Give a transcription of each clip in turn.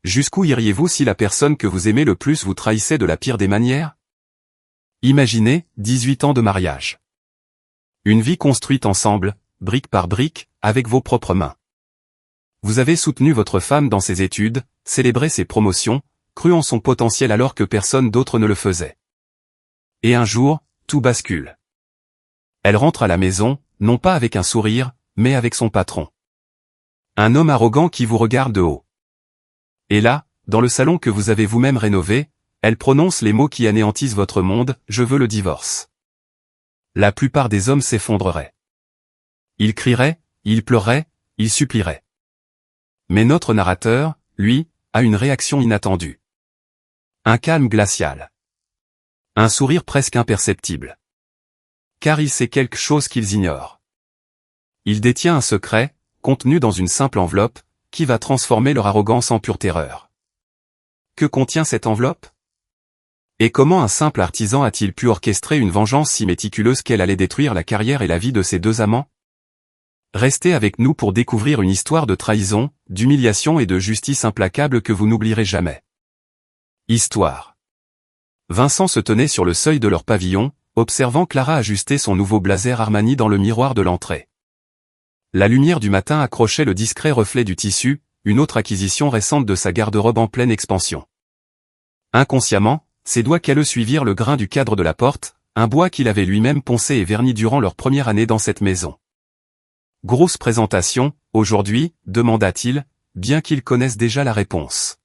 Jusqu'où iriez-vous si la personne que vous aimez le plus vous trahissait de la pire des manières? Imaginez, 18 ans de mariage. Une vie construite ensemble, brique par brique, avec vos propres mains. Vous avez soutenu votre femme dans ses études, célébré ses promotions, cru en son potentiel alors que personne d'autre ne le faisait. Et un jour, tout bascule. Elle rentre à la maison, non pas avec un sourire, mais avec son patron. Un homme arrogant qui vous regarde de haut. Et là, dans le salon que vous avez vous-même rénové, elle prononce les mots qui anéantissent votre monde, « Je veux le divorce ». La plupart des hommes s'effondreraient. Ils crieraient, ils pleureraient, ils supplieraient. Mais notre narrateur, lui, a une réaction inattendue. Un calme glacial. Un sourire presque imperceptible. Car il sait quelque chose qu'ils ignorent. Il détient un secret, contenu dans une simple enveloppe, qui va transformer leur arrogance en pure terreur. Que contient cette enveloppe? Et comment un simple artisan a-t-il pu orchestrer une vengeance si méticuleuse qu'elle allait détruire la carrière et la vie de ses deux amants? Restez avec nous pour découvrir une histoire de trahison, d'humiliation et de justice implacable que vous n'oublierez jamais. Histoire. Vincent se tenait sur le seuil de leur pavillon, observant Clara ajuster son nouveau blazer Armani dans le miroir de l'entrée. La lumière du matin accrochait le discret reflet du tissu, une autre acquisition récente de sa garde-robe en pleine expansion. Inconsciemment, ses doigts calleux suivirent le grain du cadre de la porte, un bois qu'il avait lui-même poncé et verni durant leur première année dans cette maison. « Grosse présentation, aujourd'hui » demanda-t-il, bien qu'il connaisse déjà la réponse.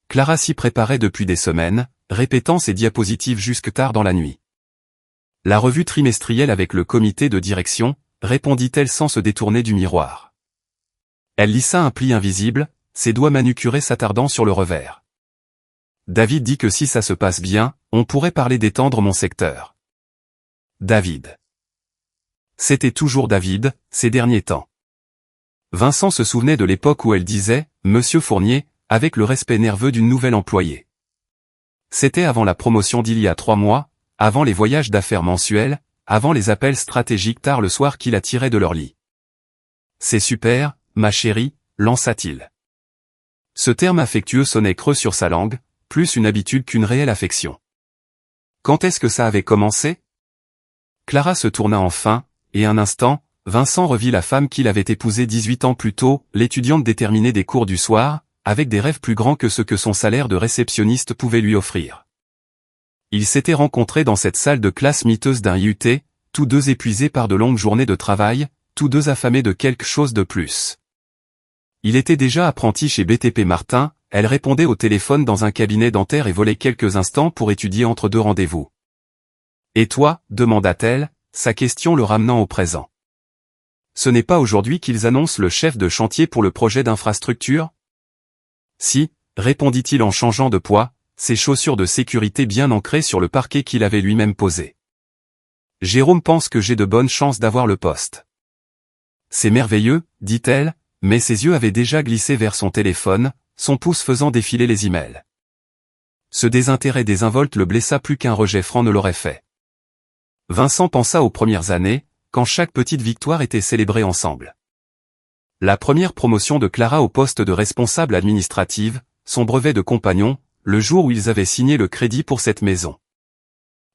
Clara s'y préparait depuis des semaines, répétant ses diapositives jusque tard dans la nuit. La revue trimestrielle avec le comité de direction, répondit-elle sans se détourner du miroir. Elle lissa un pli invisible, ses doigts manucurés s'attardant sur le revers. David dit que si ça se passe bien, on pourrait parler d'étendre mon secteur. David. C'était toujours David, ces derniers temps. Vincent se souvenait de l'époque où elle disait « Monsieur Fournier », avec le respect nerveux d'une nouvelle employée. C'était avant la promotion d'il y a 3 mois, avant les voyages d'affaires mensuels, avant les appels stratégiques tard le soir qui la tiraient de leur lit. « C'est super, ma chérie », lança-t-il. Ce terme affectueux sonnait creux sur sa langue, plus une habitude qu'une réelle affection. Quand est-ce que ça avait commencé? Clara se tourna enfin, et un instant, Vincent revit la femme qu'il avait épousée 18 ans plus tôt, l'étudiante déterminée des cours du soir, avec des rêves plus grands que ceux que son salaire de réceptionniste pouvait lui offrir. Ils s'étaient rencontrés dans cette salle de classe miteuse d'un IUT, tous deux épuisés par de longues journées de travail, tous deux affamés de quelque chose de plus. Il était déjà apprenti chez BTP Martin, elle répondait au téléphone dans un cabinet dentaire et volait quelques instants pour étudier entre 2 rendez-vous. « Et toi » demanda-t-elle, sa question le ramenant au présent. « Ce n'est pas aujourd'hui qu'ils annoncent le chef de chantier pour le projet d'infrastructure ?»« Si » répondit-il en changeant de poids, ses chaussures de sécurité bien ancrées sur le parquet qu'il avait lui-même posé. « Jérôme pense que j'ai de bonnes chances d'avoir le poste. »« C'est merveilleux » dit-elle, mais ses yeux avaient déjà glissé vers son téléphone, son pouce faisant défiler les emails. Ce désintérêt désinvolte le blessa plus qu'un rejet franc ne l'aurait fait. Vincent pensa aux premières années, quand chaque petite victoire était célébrée ensemble. La première promotion de Clara au poste de responsable administrative, son brevet de compagnon, le jour où ils avaient signé le crédit pour cette maison.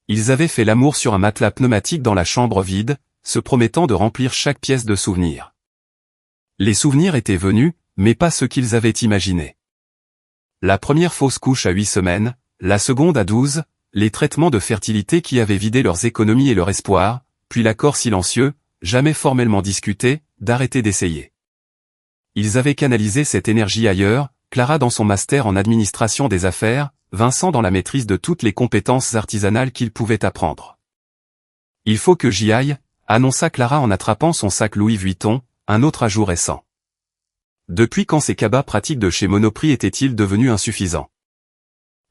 Ils avaient fait l'amour sur un matelas pneumatique dans la chambre vide, se promettant de remplir chaque pièce de souvenirs. Les souvenirs étaient venus, mais pas ceux qu'ils avaient imaginés. La première fausse couche à 8 semaines, la seconde à 12, les traitements de fertilité qui avaient vidé leurs économies et leur espoir, puis l'accord silencieux, jamais formellement discuté, d'arrêter d'essayer. Ils avaient canalisé cette énergie ailleurs, Clara dans son master en administration des affaires, Vincent dans la maîtrise de toutes les compétences artisanales qu'il pouvait apprendre. « Il faut que j'y aille », annonça Clara en attrapant son sac Louis Vuitton, un autre ajout récent. Depuis quand ces cabas pratiques de chez Monoprix étaient-ils devenus insuffisants?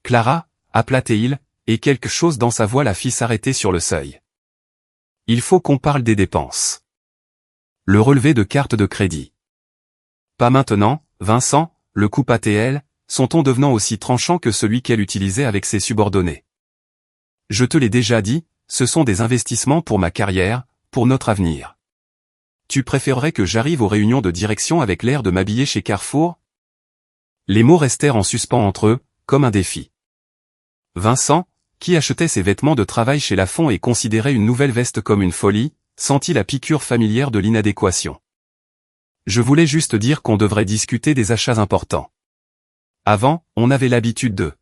Clara, appela-t-il, et quelque chose dans sa voix la fit s'arrêter sur le seuil. Il faut qu'on parle des dépenses. Le relevé de carte de crédit. Pas maintenant, Vincent, le coupe ATL, son ton devenant aussi tranchant que celui qu'elle utilisait avec ses subordonnés. Je te l'ai déjà dit, ce sont des investissements pour ma carrière, pour notre avenir. Tu préférerais que j'arrive aux réunions de direction avec l'air de m'habiller chez Carrefour? Les mots restèrent en suspens entre eux, comme un défi. Vincent, qui achetait ses vêtements de travail chez Lafont et considérait une nouvelle veste comme une folie, sentit la piqûre familière de l'inadéquation. Je voulais juste dire qu'on devrait discuter des achats importants. Avant, on avait l'habitude de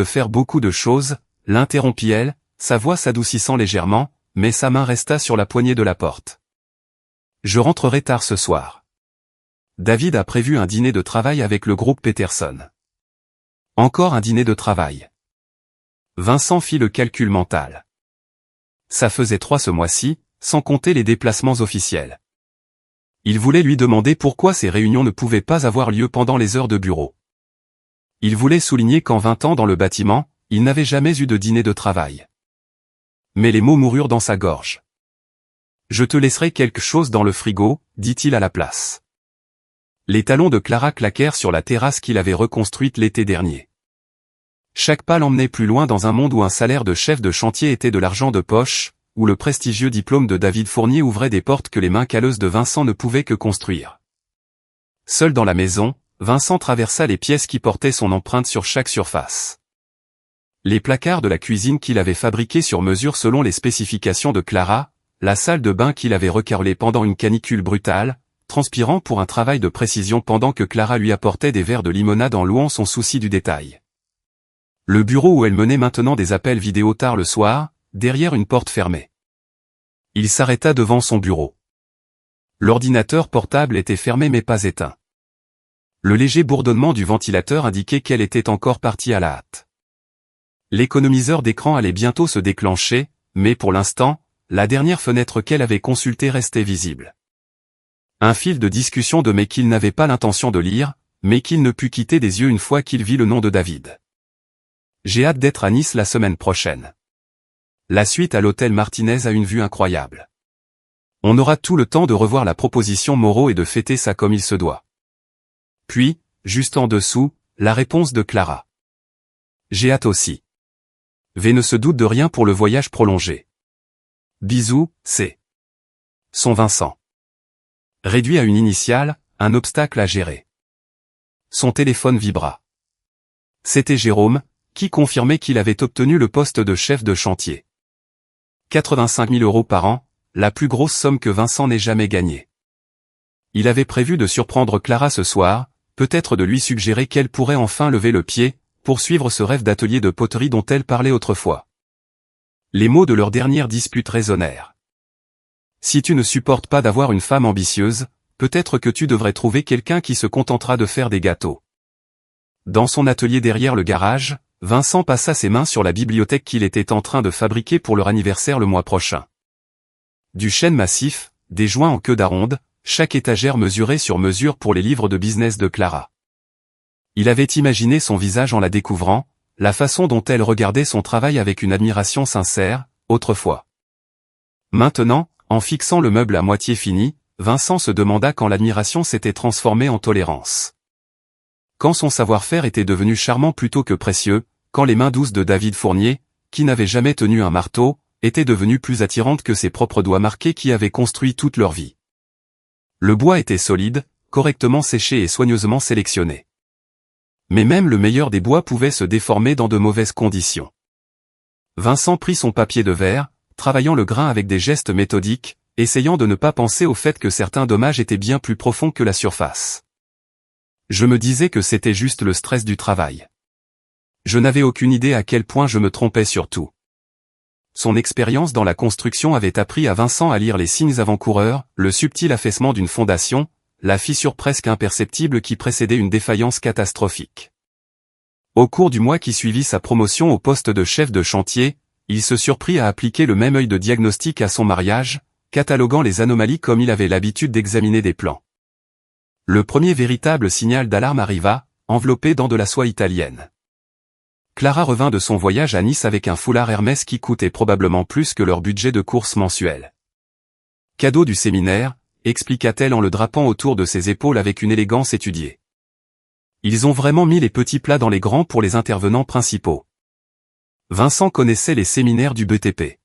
faire beaucoup de choses, l'interrompit-elle, sa voix s'adoucissant légèrement, mais sa main resta sur la poignée de la porte. Je rentrerai tard ce soir. David a prévu un dîner de travail avec le groupe Peterson. Encore un dîner de travail. Vincent fit le calcul mental. Ça faisait 3 ce mois-ci, sans compter les déplacements officiels. Il voulait lui demander pourquoi ces réunions ne pouvaient pas avoir lieu pendant les heures de bureau. Il voulait souligner qu'en 20 ans dans le bâtiment, il n'avait jamais eu de dîner de travail. Mais les mots moururent dans sa gorge. Je te laisserai quelque chose dans le frigo, dit-il à la place. Les talons de Clara claquèrent sur la terrasse qu'il avait reconstruite l'été dernier. Chaque pas l'emmenait plus loin dans un monde où un salaire de chef de chantier était de l'argent de poche, où le prestigieux diplôme de David Fournier ouvrait des portes que les mains calleuses de Vincent ne pouvaient que construire. Seul dans la maison, Vincent traversa les pièces qui portaient son empreinte sur chaque surface. Les placards de la cuisine qu'il avait fabriqués sur mesure selon les spécifications de Clara, la salle de bain qu'il avait recarrelée pendant une canicule brutale, transpirant pour un travail de précision pendant que Clara lui apportait des verres de limonade en louant son souci du détail. Le bureau où elle menait maintenant des appels vidéo tard le soir, derrière une porte fermée. Il s'arrêta devant son bureau. L'ordinateur portable était fermé mais pas éteint. Le léger bourdonnement du ventilateur indiquait qu'elle était encore partie à la hâte. L'économiseur d'écran allait bientôt se déclencher, mais pour l'instant, la dernière fenêtre qu'elle avait consultée restait visible. Un fil de discussion de mais qu'il n'avait pas l'intention de lire, mais qu'il ne put quitter des yeux une fois qu'il vit le nom de David. J'ai hâte d'être à Nice la semaine prochaine. La suite à l'hôtel Martinez a une vue incroyable. On aura tout le temps de revoir la proposition Moreau et de fêter ça comme il se doit. Puis, juste en dessous, la réponse de Clara. J'ai hâte aussi. V ne se doute de rien pour le voyage prolongé. Bisous, c'est son Vincent. Réduit à une initiale, un obstacle à gérer. Son téléphone vibra. C'était Jérôme, qui confirmait qu'il avait obtenu le poste de chef de chantier. 85 000 € par an, la plus grosse somme que Vincent n'ait jamais gagnée. Il avait prévu de surprendre Clara ce soir, peut-être de lui suggérer qu'elle pourrait enfin lever le pied, poursuivre ce rêve d'atelier de poterie dont elle parlait autrefois. Les mots de leur dernière dispute résonnèrent. Si tu ne supportes pas d'avoir une femme ambitieuse, peut-être que tu devrais trouver quelqu'un qui se contentera de faire des gâteaux. Dans son atelier derrière le garage, Vincent passa ses mains sur la bibliothèque qu'il était en train de fabriquer pour leur anniversaire le mois prochain. Du chêne massif, des joints en queue d'aronde, chaque étagère mesurée sur mesure pour les livres de business de Clara. Il avait imaginé son visage en la découvrant, la façon dont elle regardait son travail avec une admiration sincère, autrefois. Maintenant, en fixant le meuble à moitié fini, Vincent se demanda quand l'admiration s'était transformée en tolérance. Quand son savoir-faire était devenu charmant plutôt que précieux, quand les mains douces de David Fournier, qui n'avait jamais tenu un marteau, étaient devenues plus attirantes que ses propres doigts marqués qui avaient construit toute leur vie. Le bois était solide, correctement séché et soigneusement sélectionné. Mais même le meilleur des bois pouvait se déformer dans de mauvaises conditions. Vincent prit son papier de verre, travaillant le grain avec des gestes méthodiques, essayant de ne pas penser au fait que certains dommages étaient bien plus profonds que la surface. Je me disais que c'était juste le stress du travail. Je n'avais aucune idée à quel point je me trompais sur tout. Son expérience dans la construction avait appris à Vincent à lire les signes avant-coureurs, le subtil affaissement d'une fondation, la fissure presque imperceptible qui précédait une défaillance catastrophique. Au cours du mois qui suivit sa promotion au poste de chef de chantier, il se surprit à appliquer le même œil de diagnostic à son mariage, cataloguant les anomalies comme il avait l'habitude d'examiner des plans. Le premier véritable signal d'alarme arriva, enveloppé dans de la soie italienne. Clara revint de son voyage à Nice avec un foulard Hermès qui coûtait probablement plus que leur budget de course mensuel. Cadeau du séminaire, expliqua-t-elle en le drapant autour de ses épaules avec une élégance étudiée. Ils ont vraiment mis les petits plats dans les grands pour les intervenants principaux. Vincent connaissait les séminaires du BTP.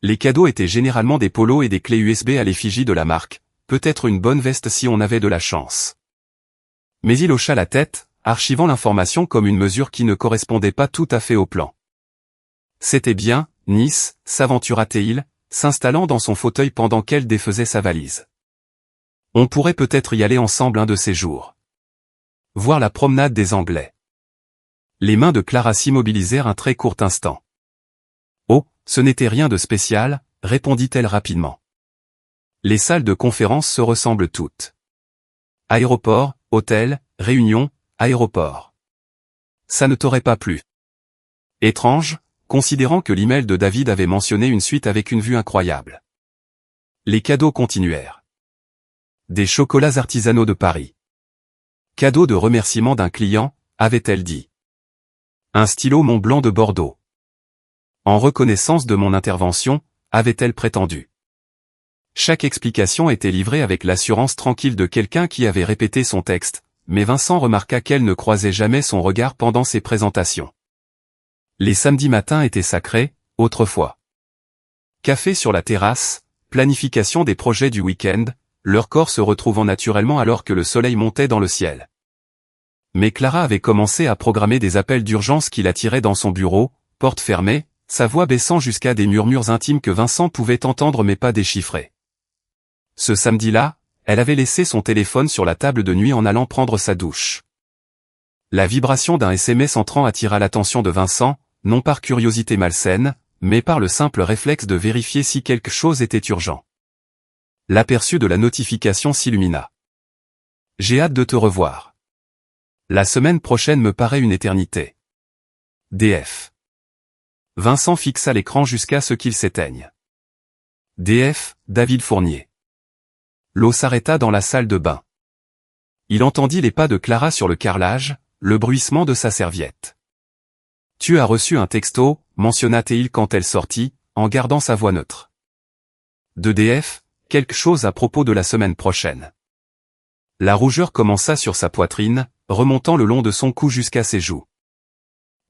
Les cadeaux étaient généralement des polos et des clés USB à l'effigie de la marque, peut-être une bonne veste si on avait de la chance. Mais il hocha la tête, archivant l'information comme une mesure qui ne correspondait pas tout à fait au plan. C'était bien, Nice, s'aventura-t-il, s'installant dans son fauteuil pendant qu'elle défaisait sa valise. On pourrait peut-être y aller ensemble un de ces jours. Voir la promenade des Anglais. Les mains de Clara s'immobilisèrent un très court instant. Oh, ce n'était rien de spécial, répondit-elle rapidement. Les salles de conférence se ressemblent toutes. Aéroport, hôtel, réunion, aéroport. Ça ne t'aurait pas plu. Étrange, considérant que l'email de David avait mentionné une suite avec une vue incroyable. Les cadeaux continuèrent. Des chocolats artisanaux de Paris. Cadeau de remerciement d'un client, avait-elle dit. Un stylo Montblanc de Bordeaux. En reconnaissance de mon intervention, avait-elle prétendu. Chaque explication était livrée avec l'assurance tranquille de quelqu'un qui avait répété son texte, mais Vincent remarqua qu'elle ne croisait jamais son regard pendant ses présentations. Les samedis matins étaient sacrés, autrefois. Café sur la terrasse, planification des projets du week-end, leur corps se retrouvant naturellement alors que le soleil montait dans le ciel. Mais Clara avait commencé à programmer des appels d'urgence qui l'attiraient dans son bureau, porte fermée, sa voix baissant jusqu'à des murmures intimes que Vincent pouvait entendre mais pas déchiffrer. Ce samedi-là, elle avait laissé son téléphone sur la table de nuit en allant prendre sa douche. La vibration d'un SMS entrant attira l'attention de Vincent, non par curiosité malsaine, mais par le simple réflexe de vérifier si quelque chose était urgent. L'aperçu de la notification s'illumina. J'ai hâte de te revoir. La semaine prochaine me paraît une éternité. DF. Vincent fixa l'écran jusqu'à ce qu'il s'éteigne. DF, David Fournier. L'eau s'arrêta dans la salle de bain. Il entendit les pas de Clara sur le carrelage, le bruissement de sa serviette. Tu as reçu un texto, mentionna-t-il quand elle sortit, en gardant sa voix neutre. De DF, quelque chose à propos de la semaine prochaine. La rougeur commença sur sa poitrine, remontant le long de son cou jusqu'à ses joues.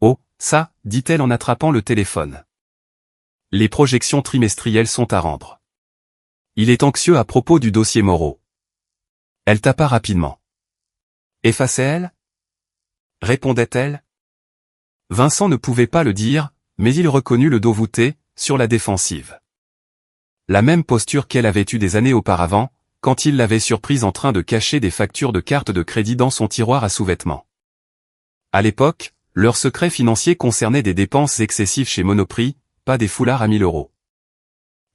Oh, ça, dit-elle en attrapant le téléphone. Les projections trimestrielles sont à rendre. Il est anxieux à propos du dossier Moreau. Elle tapa rapidement. Effaçait-elle? Répondait-elle? Vincent ne pouvait pas le dire, mais il reconnut le dos voûté, sur la défensive. La même posture qu'elle avait eue des années auparavant, quand il l'avait surprise en train de cacher des factures de cartes de crédit dans son tiroir à sous-vêtements. À l'époque, leur secret financier concernait des dépenses excessives chez Monoprix, pas des foulards à 1000 €.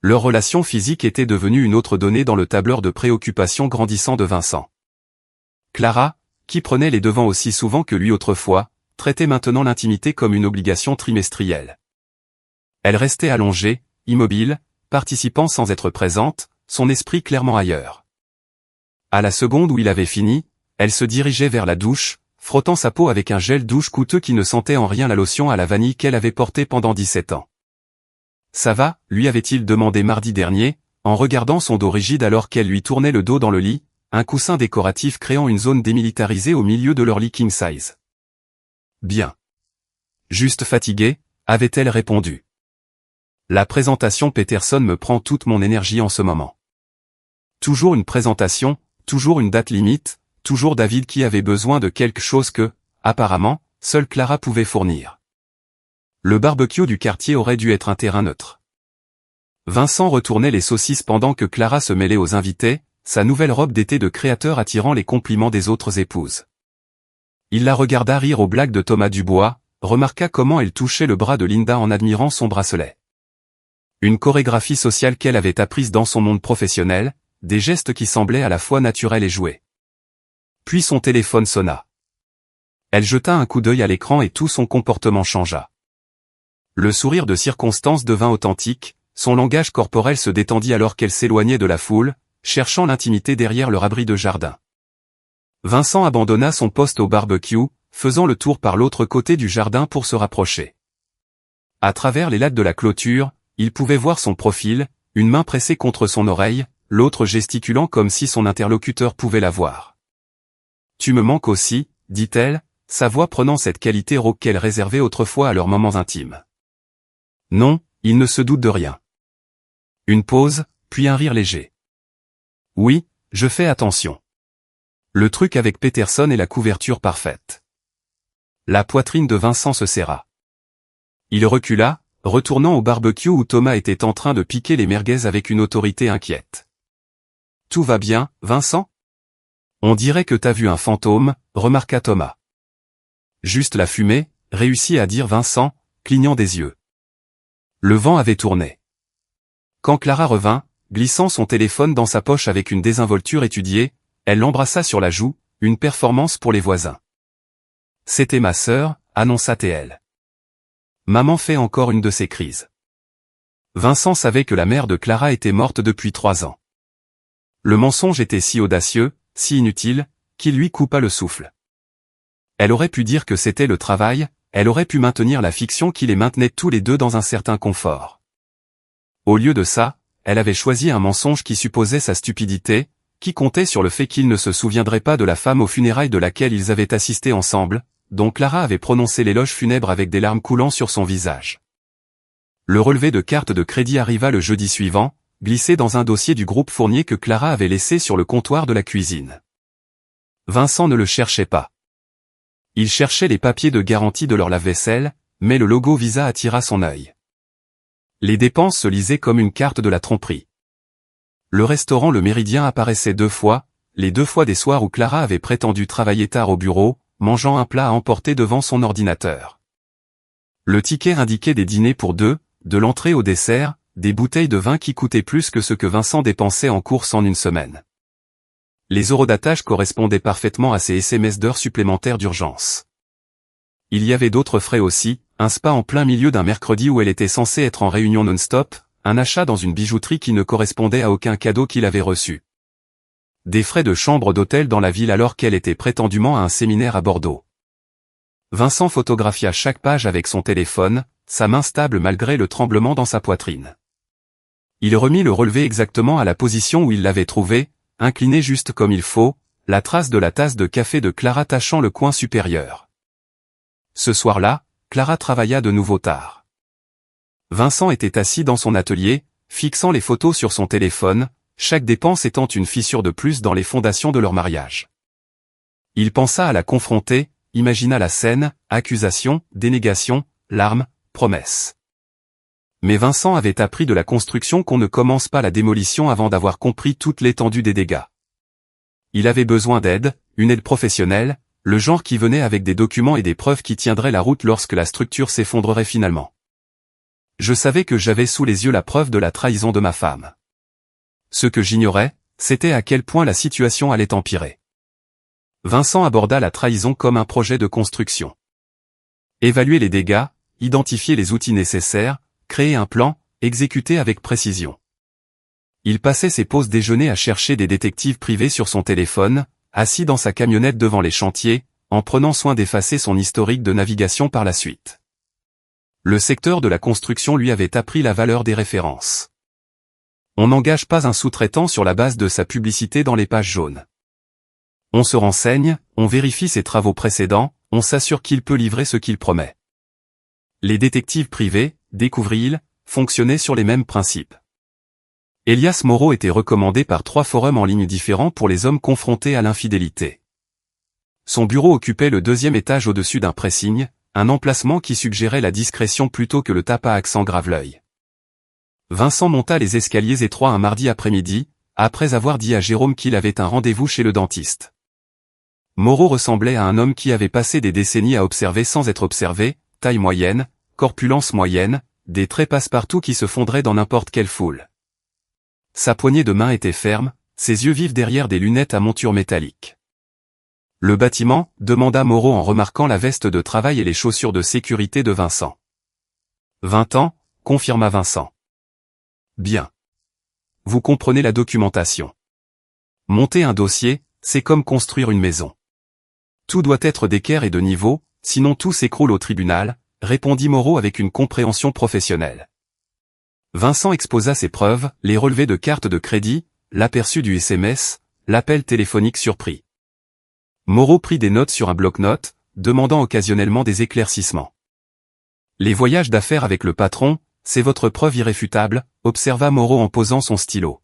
Leur relation physique était devenue une autre donnée dans le tableur de préoccupation grandissant de Vincent. Clara, qui prenait les devants aussi souvent que lui autrefois, traitait maintenant l'intimité comme une obligation trimestrielle. Elle restait allongée, immobile, participant sans être présente, son esprit clairement ailleurs. À la seconde où il avait fini, elle se dirigeait vers la douche, frottant sa peau avec un gel douche coûteux qui ne sentait en rien la lotion à la vanille qu'elle avait portée pendant 17 ans. Ça va, lui avait-il demandé mardi dernier, en regardant son dos rigide alors qu'elle lui tournait le dos dans le lit, un coussin décoratif créant une zone démilitarisée au milieu de leur lit king size. Bien. Juste fatiguée, avait-elle répondu. La présentation Peterson me prend toute mon énergie en ce moment. Toujours une présentation, toujours une date limite, toujours David qui avait besoin de quelque chose que, apparemment, seule Clara pouvait fournir. Le barbecue du quartier aurait dû être un terrain neutre. Vincent retournait les saucisses pendant que Clara se mêlait aux invités, sa nouvelle robe d'été de créateur attirant les compliments des autres épouses. Il la regarda rire aux blagues de Thomas Dubois, remarqua comment elle touchait le bras de Linda en admirant son bracelet. Une chorégraphie sociale qu'elle avait apprise dans son monde professionnel, des gestes qui semblaient à la fois naturels et joués. Puis son téléphone sonna. Elle jeta un coup d'œil à l'écran et tout son comportement changea. Le sourire de circonstance devint authentique, son langage corporel se détendit alors qu'elle s'éloignait de la foule, cherchant l'intimité derrière leur abri de jardin. Vincent abandonna son poste au barbecue, faisant le tour par l'autre côté du jardin pour se rapprocher. À travers les lattes de la clôture, il pouvait voir son profil, une main pressée contre son oreille, l'autre gesticulant comme si son interlocuteur pouvait la voir. « Tu me manques aussi », dit-elle, sa voix prenant cette qualité rauque qu'elle réservait autrefois à leurs moments intimes. Non, il ne se doute de rien. Une pause, puis un rire léger. Oui, je fais attention. Le truc avec Peterson est la couverture parfaite. La poitrine de Vincent se serra. Il recula, retournant au barbecue où Thomas était en train de piquer les merguez avec une autorité inquiète. « Tout va bien, Vincent ? On dirait que t'as vu un fantôme, remarqua Thomas. Juste la fumée, réussit à dire Vincent, clignant des yeux. Le vent avait tourné. Quand Clara revint, glissant son téléphone dans sa poche avec une désinvolture étudiée, elle l'embrassa sur la joue, une performance pour les voisins. C'était ma sœur, annonça TL. Maman fait encore une de ses crises. Vincent savait que la mère de Clara était morte depuis 3 ans. Le mensonge était si audacieux, si inutile, qu'il lui coupa le souffle. Elle aurait pu dire que c'était le travail, elle aurait pu maintenir la fiction qui les maintenait tous les deux dans un certain confort. Au lieu de ça, elle avait choisi un mensonge qui supposait sa stupidité, qui comptait sur le fait qu'il ne se souviendrait pas de la femme aux funérailles de laquelle ils avaient assisté ensemble, dont Clara avait prononcé l'éloge funèbre avec des larmes coulant sur son visage. Le relevé de carte de crédit arriva le jeudi suivant, glissé dans un dossier du groupe Fournier que Clara avait laissé sur le comptoir de la cuisine. Vincent ne le cherchait pas. Il cherchait les papiers de garantie de leur lave-vaisselle, mais le logo Visa attira son œil. Les dépenses se lisaient comme une carte de la tromperie. Le restaurant Le Méridien apparaissait 2 fois, les 2 fois des soirs où Clara avait prétendu travailler tard au bureau, mangeant un plat à emporter devant son ordinateur. Le ticket indiquait des dîners pour 2, de l'entrée au dessert, des bouteilles de vin qui coûtaient plus que ce que Vincent dépensait en courses en une semaine. Les eurodatage correspondaient parfaitement à ces SMS d'heures supplémentaires d'urgence. Il y avait d'autres frais aussi, un spa en plein milieu d'un mercredi où elle était censée être en réunion non-stop, un achat dans une bijouterie qui ne correspondait à aucun cadeau qu'il avait reçu. Des frais de chambre d'hôtel dans la ville alors qu'elle était prétendument à un séminaire à Bordeaux. Vincent photographia chaque page avec son téléphone, sa main stable malgré le tremblement dans sa poitrine. Il remit le relevé exactement à la position où il l'avait trouvé, incliné juste comme il faut, la trace de la tasse de café de Clara tachant le coin supérieur. Ce soir-là, Clara travailla de nouveau tard. Vincent était assis dans son atelier, fixant les photos sur son téléphone, chaque dépense étant une fissure de plus dans les fondations de leur mariage. Il pensa à la confronter, imagina la scène, accusation, dénégation, larmes, promesses. Mais Vincent avait appris de la construction qu'on ne commence pas la démolition avant d'avoir compris toute l'étendue des dégâts. Il avait besoin d'aide, une aide professionnelle, le genre qui venait avec des documents et des preuves qui tiendraient la route lorsque la structure s'effondrerait finalement. Je savais que j'avais sous les yeux la preuve de la trahison de ma femme. Ce que j'ignorais, c'était à quel point la situation allait empirer. Vincent aborda la trahison comme un projet de construction. Évaluer les dégâts, identifier les outils nécessaires, créer un plan, exécuter avec précision. Il passait ses pauses déjeuner à chercher des détectives privés sur son téléphone, assis dans sa camionnette devant les chantiers, en prenant soin d'effacer son historique de navigation par la suite. Le secteur de la construction lui avait appris la valeur des références. On n'engage pas un sous-traitant sur la base de sa publicité dans les pages jaunes. On se renseigne, on vérifie ses travaux précédents, on s'assure qu'il peut livrer ce qu'il promet. Les détectives privés, découvrit-il, fonctionnaient sur les mêmes principes. Elias Moreau était recommandé par 3 forums en ligne différents pour les hommes confrontés à l'infidélité. Son bureau occupait le 2e étage au-dessus d'un pressing, un emplacement qui suggérait la discrétion plutôt que le tape à accent grave-l'œil. Vincent monta les escaliers étroits un mardi après-midi, après avoir dit à Jérôme qu'il avait un rendez-vous chez le dentiste. Moreau ressemblait à un homme qui avait passé des décennies à observer sans être observé, taille moyenne, corpulence moyenne, des traits passe-partout qui se fondraient dans n'importe quelle foule. Sa poignée de main était ferme, ses yeux vifs derrière des lunettes à monture métallique. Le bâtiment, demanda Moreau en remarquant la veste de travail et les chaussures de sécurité de Vincent. 20 ans, confirma Vincent. Bien. Vous comprenez la documentation. Monter un dossier, c'est comme construire une maison. Tout doit être d'équerre et de niveau, sinon tout s'écroule au tribunal, répondit Moreau avec une compréhension professionnelle. Vincent exposa ses preuves, les relevés de carte de crédit, l'aperçu du SMS, l'appel téléphonique surpris. Moreau prit des notes sur un bloc-notes, demandant occasionnellement des éclaircissements. Les voyages d'affaires avec le patron, c'est votre preuve irréfutable, observa Moreau en posant son stylo.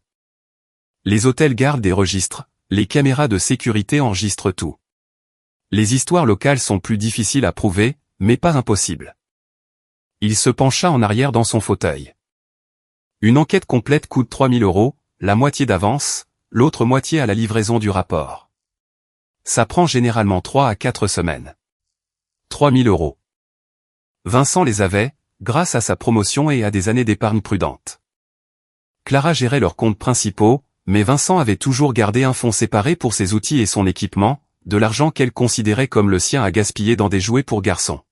Les hôtels gardent des registres, les caméras de sécurité enregistrent tout. Les histoires locales sont plus difficiles à prouver, mais pas impossibles. Il se pencha en arrière dans son fauteuil. Une enquête complète coûte 3 000 €, la moitié d'avance, l'autre moitié à la livraison du rapport. Ça prend généralement 3 à 4 semaines. 3 000 €. Vincent les avait, grâce à sa promotion et à des années d'épargne prudente. Clara gérait leurs comptes principaux, mais Vincent avait toujours gardé un fonds séparé pour ses outils et son équipement, de l'argent qu'elle considérait comme le sien à gaspiller dans des jouets pour garçons.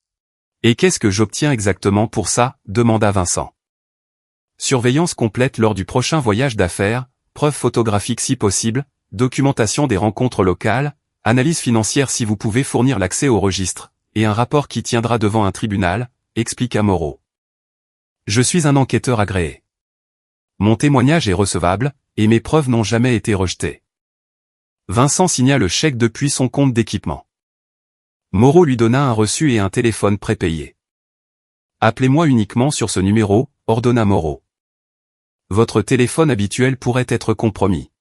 « Et qu'est-ce que j'obtiens exactement pour ça ?» demanda Vincent. « Surveillance complète lors du prochain voyage d'affaires, preuves photographiques si possible, documentation des rencontres locales, analyse financière si vous pouvez fournir l'accès au registre, et un rapport qui tiendra devant un tribunal », expliqua Moreau. « Je suis un enquêteur agréé. Mon témoignage est recevable, et mes preuves n'ont jamais été rejetées. » Vincent signa le chèque depuis son compte d'équipement. Moreau lui donna un reçu et un téléphone prépayé. « Appelez-moi uniquement sur ce numéro », ordonna Moreau. « Votre téléphone habituel pourrait être compromis.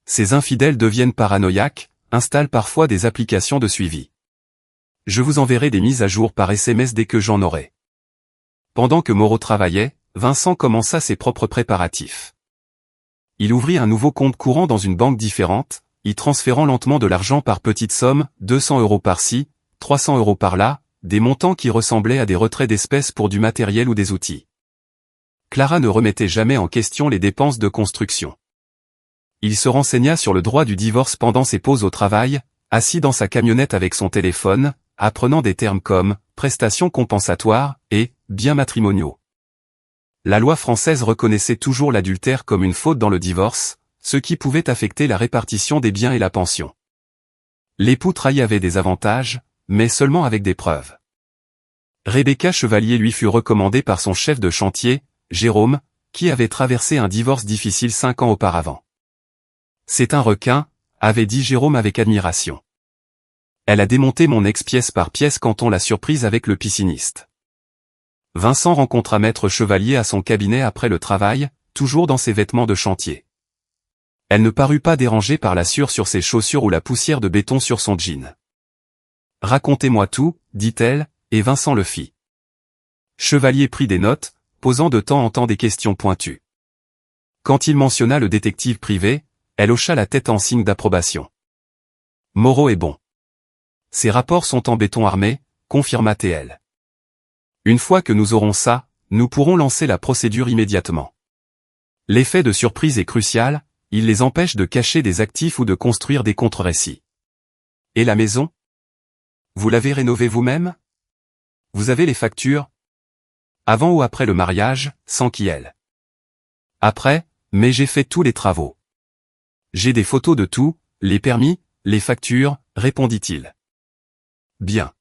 Ces infidèles deviennent paranoïaques, installent parfois des applications de suivi. Je vous enverrai des mises à jour par SMS dès que j'en aurai. » Pendant que Moreau travaillait, Vincent commença ses propres préparatifs. Il ouvrit un nouveau compte courant dans une banque différente, y transférant lentement de l'argent par petites sommes, 200 € par-ci, 300 € par-là, des montants qui ressemblaient à des retraits d'espèces pour du matériel ou des outils. Clara ne remettait jamais en question les dépenses de construction. Il se renseigna sur le droit du divorce pendant ses pauses au travail, assis dans sa camionnette avec son téléphone, apprenant des termes comme « prestations compensatoires » et « biens matrimoniaux ». La loi française reconnaissait toujours l'adultère comme une faute dans le divorce, ce qui pouvait affecter la répartition des biens et la pension. L'époux trahi avait des avantages, mais seulement avec des preuves. Rebecca Chevalier lui fut recommandée par son chef de chantier, Jérôme, qui avait traversé un divorce difficile 5 ans auparavant. « C'est un requin », avait dit Jérôme avec admiration. « Elle a démonté mon ex pièce par pièce quand on l'a surprise avec le pisciniste. » Vincent rencontra Maître Chevalier à son cabinet après le travail, toujours dans ses vêtements de chantier. Elle ne parut pas dérangée par la sueur sur ses chaussures ou la poussière de béton sur son jean. « Racontez-moi tout », dit-elle, et Vincent le fit. Chevalier prit des notes, posant de temps en temps des questions pointues. Quand il mentionna le détective privé, elle hocha la tête en signe d'approbation. « Moreau est bon. Ces rapports sont en béton armé », confirma-t-elle. « Une fois que nous aurons ça, nous pourrons lancer la procédure immédiatement. L'effet de surprise est crucial, il les empêche de cacher des actifs ou de construire des contre-récits. Et la maison? Vous l'avez rénovée vous-même? Vous avez les factures? Avant ou après le mariage, sans qui elle? Après, mais j'ai fait tous les travaux. J'ai des photos de tout, les permis, les factures, répondit-il. Bien.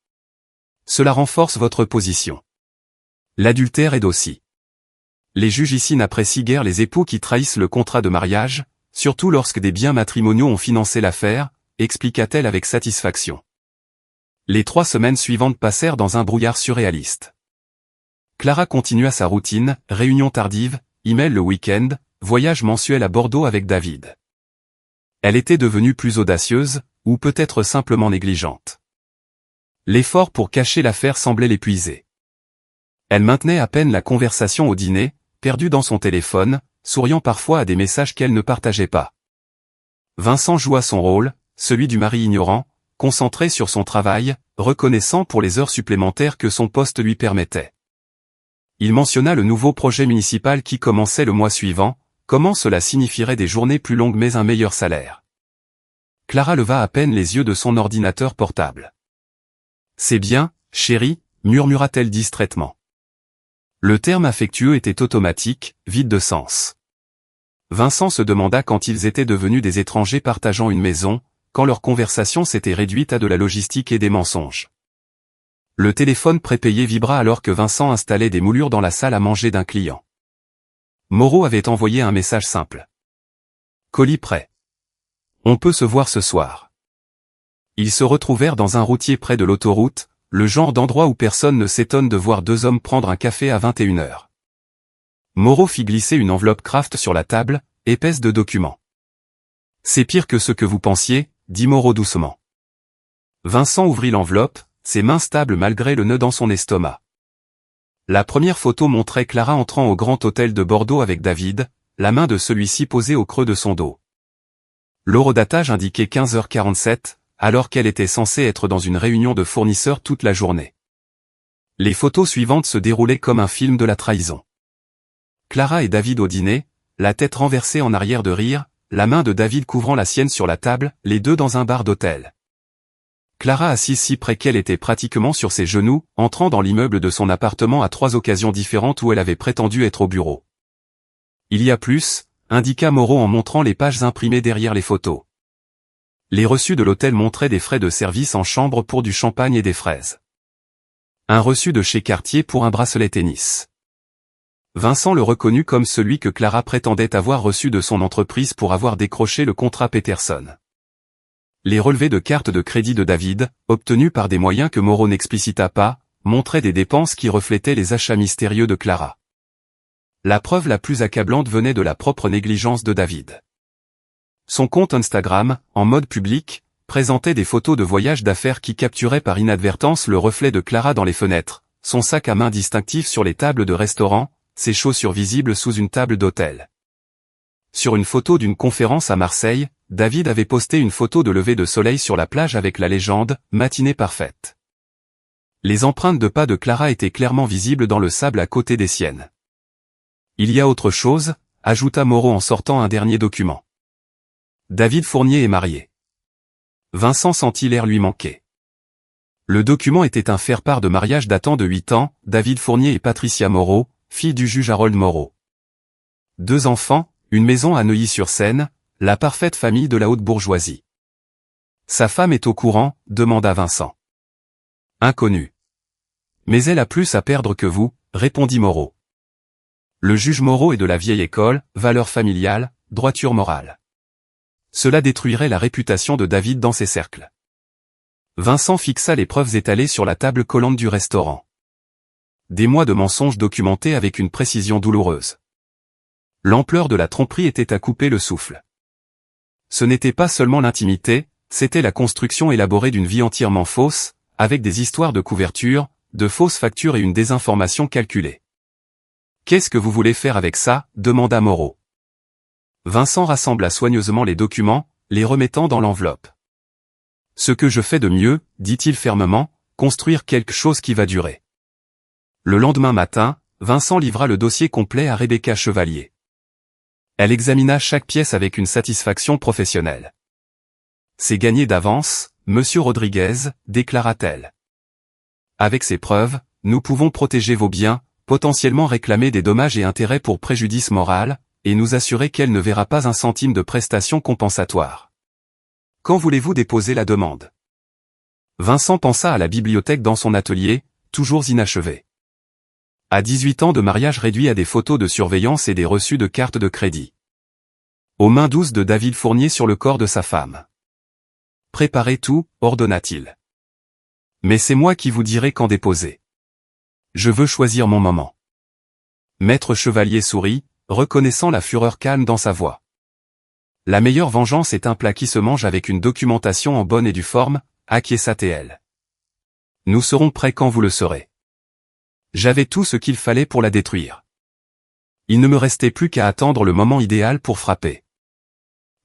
Cela renforce votre position. L'adultère aide aussi. Les juges ici n'apprécient guère les époux qui trahissent le contrat de mariage, surtout lorsque des biens matrimoniaux ont financé l'affaire, expliqua-t-elle avec satisfaction. Les 3 semaines suivantes passèrent dans un brouillard surréaliste. Clara continua sa routine, réunion tardive, email le week-end, voyage mensuel à Bordeaux avec David. Elle était devenue plus audacieuse, ou peut-être simplement négligente. L'effort pour cacher l'affaire semblait l'épuiser. Elle maintenait à peine la conversation au dîner, perdue dans son téléphone, souriant parfois à des messages qu'elle ne partageait pas. Vincent joua son rôle, celui du mari ignorant, concentré sur son travail, reconnaissant pour les heures supplémentaires que son poste lui permettait. Il mentionna le nouveau projet municipal qui commençait le mois suivant, comment cela signifierait des journées plus longues mais un meilleur salaire. Clara leva à peine les yeux de son ordinateur portable. « C'est bien, chérie », murmura-t-elle distraitement. Le terme affectueux était automatique, vide de sens. Vincent se demanda quand ils étaient devenus des étrangers partageant une maison, quand leur conversation s'était réduite à de la logistique et des mensonges. Le téléphone prépayé vibra alors que Vincent installait des moulures dans la salle à manger d'un client. Moreau avait envoyé un message simple. « Colis prêt. On peut se voir ce soir. » Ils se retrouvèrent dans un routier près de l'autoroute, le genre d'endroit où personne ne s'étonne de voir 2 hommes prendre un café à 21 h. Moreau fit glisser une enveloppe Kraft sur la table, épaisse de documents. C'est pire que ce que vous pensiez, dit Moreau doucement. Vincent ouvrit l'enveloppe, ses mains stables malgré le nœud dans son estomac. La première photo montrait Clara entrant au Grand Hôtel de Bordeaux avec David, la main de celui-ci posée au creux de son dos. L'horodatage indiquait 15h47, alors qu'elle était censée être dans une réunion de fournisseurs toute la journée. Les photos suivantes se déroulaient comme un film de la trahison. Clara et David au dîner, la tête renversée en arrière de rire, la main de David couvrant la sienne sur la table, les deux dans un bar d'hôtel. Clara assise si près qu'elle était pratiquement sur ses genoux, entrant dans l'immeuble de son appartement à 3 occasions différentes où elle avait prétendu être au bureau. Il y a plus, indiqua Moreau en montrant les pages imprimées derrière les photos. Les reçus de l'hôtel montraient des frais de service en chambre pour du champagne et des fraises. Un reçu de chez Cartier pour un bracelet tennis. Vincent le reconnut comme celui que Clara prétendait avoir reçu de son entreprise pour avoir décroché le contrat Peterson. Les relevés de carte de crédit de David, obtenus par des moyens que Moreau n'explicita pas, montraient des dépenses qui reflétaient les achats mystérieux de Clara. La preuve la plus accablante venait de la propre négligence de David. Son compte Instagram, en mode public, présentait des photos de voyages d'affaires qui capturaient par inadvertance le reflet de Clara dans les fenêtres, son sac à main distinctif sur les tables de restaurant, ses chaussures visibles sous une table d'hôtel. Sur une photo d'une conférence à Marseille, David avait posté une photo de lever de soleil sur la plage avec la légende « Matinée parfaite ». Les empreintes de pas de Clara étaient clairement visibles dans le sable à côté des siennes. Il y a autre chose, ajouta Moreau en sortant un dernier document. David Fournier est marié. Vincent sentit l'air lui manquer. Le document était un faire-part de mariage datant de 8 ans, David Fournier et Patricia Moreau, fille du juge Harold Moreau. 2 enfants, une maison à Neuilly-sur-Seine, la parfaite famille de la haute bourgeoisie. Sa femme est au courant, demanda Vincent. Inconnu. Mais elle a plus à perdre que vous, répondit Moreau. Le juge Moreau est de la vieille école, valeurs familiales, droiture morale. Cela détruirait la réputation de David dans ses cercles. Vincent fixa les preuves étalées sur la table collante du restaurant. Des mois de mensonges documentés avec une précision douloureuse. L'ampleur de la tromperie était à couper le souffle. Ce n'était pas seulement l'intimité, c'était la construction élaborée d'une vie entièrement fausse, avec des histoires de couverture, de fausses factures et une désinformation calculée. « Qu'est-ce que vous voulez faire avec ça ?» demanda Moreau. Vincent rassembla soigneusement les documents, les remettant dans l'enveloppe. « Ce que je fais de mieux, dit-il fermement, construire quelque chose qui va durer. » Le lendemain matin, Vincent livra le dossier complet à Rebecca Chevalier. Elle examina chaque pièce avec une satisfaction professionnelle. « C'est gagné d'avance, monsieur Rodriguez, déclara-t-elle. Avec ces preuves, nous pouvons protéger vos biens, potentiellement réclamer des dommages et intérêts pour préjudice moral, et nous assurer qu'elle ne verra pas un centime de prestation compensatoire. Quand voulez-vous déposer la demande ? Vincent pensa à la bibliothèque dans son atelier, toujours inachevée. À 18 ans de mariage réduit à des photos de surveillance et des reçus de cartes de crédit. Aux mains douces de David Fournier sur le corps de sa femme. Préparez tout, ordonna-t-il. Mais c'est moi qui vous dirai quand déposer. Je veux choisir mon moment. Maître Chevalier sourit, reconnaissant la fureur calme dans sa voix. La meilleure vengeance est un plat qui se mange avec une documentation en bonne et due forme, acquiesça-t-elle. Nous serons prêts quand vous le serez. J'avais tout ce qu'il fallait pour la détruire. Il ne me restait plus qu'à attendre le moment idéal pour frapper.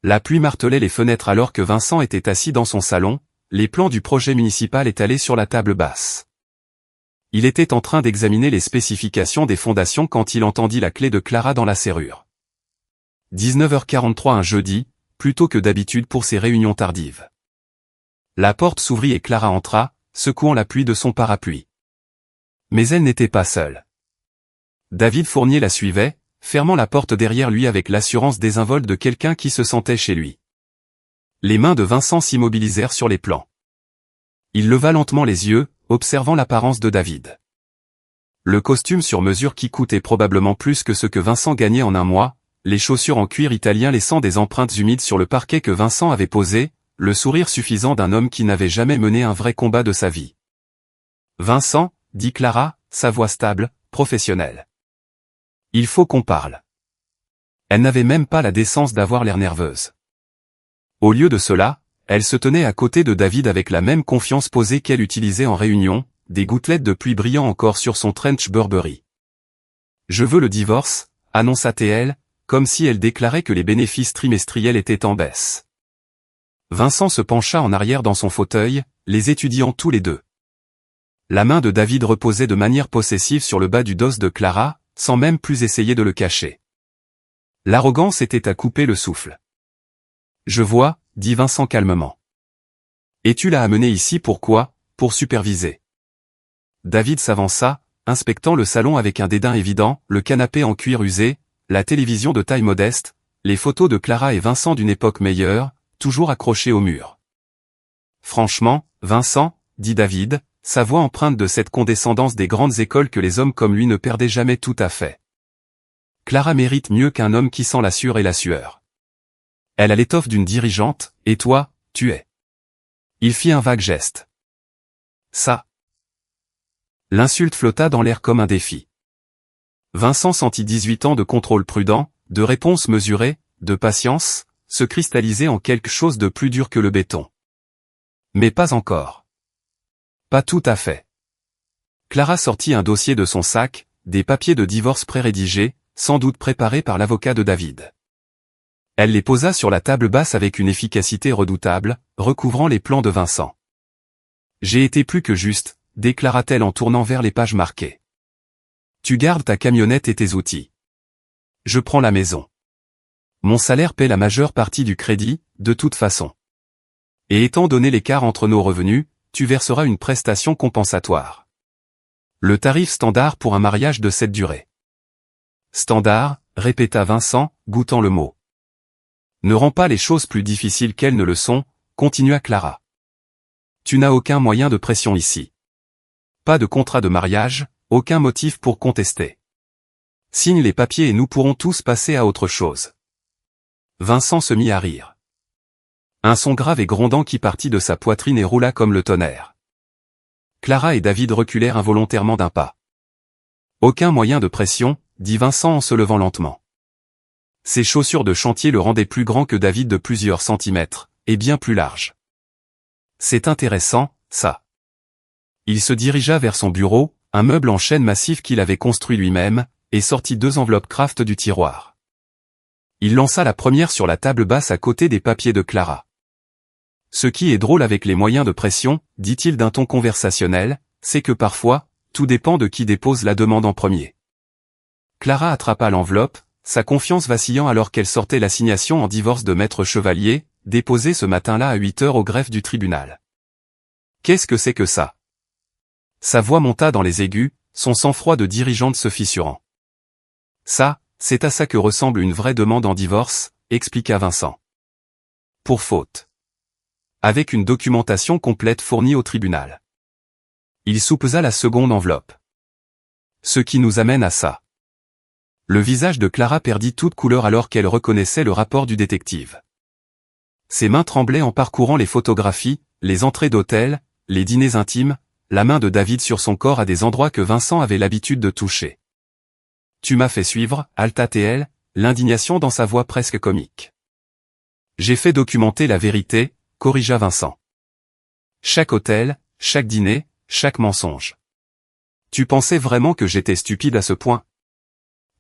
La pluie martelait les fenêtres alors que Vincent était assis dans son salon, les plans du projet municipal étalés sur la table basse. Il était en train d'examiner les spécifications des fondations quand il entendit la clé de Clara dans la serrure. 19h43 un jeudi, plus tôt que d'habitude pour ses réunions tardives. La porte s'ouvrit et Clara entra, secouant l'appui de son parapluie. Mais elle n'était pas seule. David Fournier la suivait, fermant la porte derrière lui avec l'assurance désinvolte de quelqu'un qui se sentait chez lui. Les mains de Vincent s'immobilisèrent sur les plans. Il leva lentement les yeux, observant l'apparence de David. Le costume sur mesure qui coûtait probablement plus que ce que Vincent gagnait en un mois, les chaussures en cuir italien laissant des empreintes humides sur le parquet que Vincent avait posé, le sourire suffisant d'un homme qui n'avait jamais mené un vrai combat de sa vie. « Vincent », dit Clara, sa voix stable, professionnelle. « Il faut qu'on parle. » Elle n'avait même pas la décence d'avoir l'air nerveuse. Au lieu de cela, elle se tenait à côté de David avec la même confiance posée qu'elle utilisait en réunion, des gouttelettes de pluie brillant encore sur son trench Burberry. « Je veux le divorce », annonça-t-elle, comme si elle déclarait que les bénéfices trimestriels étaient en baisse. Vincent se pencha en arrière dans son fauteuil, les étudiant tous les deux. La main de David reposait de manière possessive sur le bas du dos de Clara, sans même plus essayer de le cacher. L'arrogance était à couper le souffle. « Je vois », dit Vincent calmement. « Et tu l'as amené ici pourquoi ? Pour superviser. » David s'avança, inspectant le salon avec un dédain évident, le canapé en cuir usé, la télévision de taille modeste, les photos de Clara et Vincent d'une époque meilleure, toujours accrochées au mur. « Franchement, Vincent, » dit David, sa voix empreinte de cette condescendance des grandes écoles que les hommes comme lui ne perdaient jamais tout à fait. Clara mérite mieux qu'un homme qui sent la sueur et la sueur. Elle a l'étoffe d'une dirigeante, et toi, tu es. Il fit un vague geste. Ça. L'insulte flotta dans l'air comme un défi. Vincent sentit 18 ans de contrôle prudent, de réponse mesurée, de patience, se cristalliser en quelque chose de plus dur que le béton. Mais pas encore. Pas tout à fait. Clara sortit un dossier de son sac, des papiers de divorce pré-rédigés, sans doute préparés par l'avocat de David. Elle les posa sur la table basse avec une efficacité redoutable, recouvrant les plans de Vincent. « J'ai été plus que juste », déclara-t-elle en tournant vers les pages marquées. « Tu gardes ta camionnette et tes outils. Je prends la maison. Mon salaire paie la majeure partie du crédit, de toute façon. Et étant donné l'écart entre nos revenus, tu verseras une prestation compensatoire. Le tarif standard pour un mariage de cette durée. » Standard, répéta Vincent, goûtant le mot. Ne rends pas les choses plus difficiles qu'elles ne le sont, continua Clara. Tu n'as aucun moyen de pression ici. Pas de contrat de mariage, aucun motif pour contester. Signe les papiers et nous pourrons tous passer à autre chose. Vincent se mit à rire. Un son grave et grondant qui partit de sa poitrine et roula comme le tonnerre. Clara et David reculèrent involontairement d'un pas. Aucun moyen de pression, dit Vincent en se levant lentement. Ses chaussures de chantier le rendaient plus grand que David de plusieurs centimètres, et bien plus large. C'est intéressant, ça. Il se dirigea vers son bureau, un meuble en chêne massif qu'il avait construit lui-même, et sortit 2 enveloppes Kraft du tiroir. Il lança la première sur la table basse à côté des papiers de Clara. Ce qui est drôle avec les moyens de pression, dit-il d'un ton conversationnel, c'est que parfois, tout dépend de qui dépose la demande en premier. Clara attrapa l'enveloppe, sa confiance vacillant alors qu'elle sortait l'assignation en divorce de Maître Chevalier, déposée ce matin-là à 8 heures au greffe du tribunal. Qu'est-ce que c'est que ça ? Sa voix monta dans les aigus, son sang-froid de dirigeante se fissurant. Ça, c'est à ça que ressemble une vraie demande en divorce, expliqua Vincent. Pour faute. Avec une documentation complète fournie au tribunal. Il soupesa la seconde enveloppe. Ce qui nous amène à ça. Le visage de Clara perdit toute couleur alors qu'elle reconnaissait le rapport du détective. Ses mains tremblaient en parcourant les photographies, les entrées d'hôtel, les dîners intimes, la main de David sur son corps à des endroits que Vincent avait l'habitude de toucher. « Tu m'as fait suivre, Alta-TL », l'indignation dans sa voix presque comique. « J'ai fait documenter la vérité », corrigea Vincent. « Chaque hôtel, chaque dîner, chaque mensonge. Tu pensais vraiment que j'étais stupide à ce point ?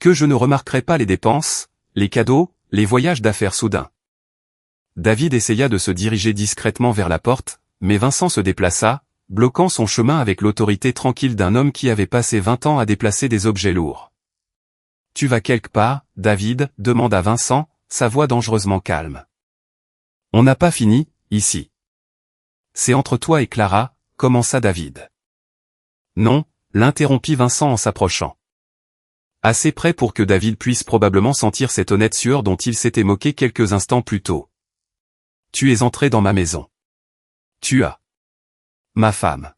Que je ne remarquerais pas les dépenses, les cadeaux, les voyages d'affaires soudains. » David essaya de se diriger discrètement vers la porte, mais Vincent se déplaça, bloquant son chemin avec l'autorité tranquille d'un homme qui avait passé 20 ans à déplacer des objets lourds. « Tu vas quelque part, David ?» demanda Vincent, sa voix dangereusement calme. « On n'a pas fini, ici. »« C'est entre toi et Clara », commença David. « Non », l'interrompit Vincent en s'approchant. Assez près pour que David puisse probablement sentir cette honnête sueur dont il s'était moqué quelques instants plus tôt. « Tu es entré dans ma maison. Tu as. Ma femme.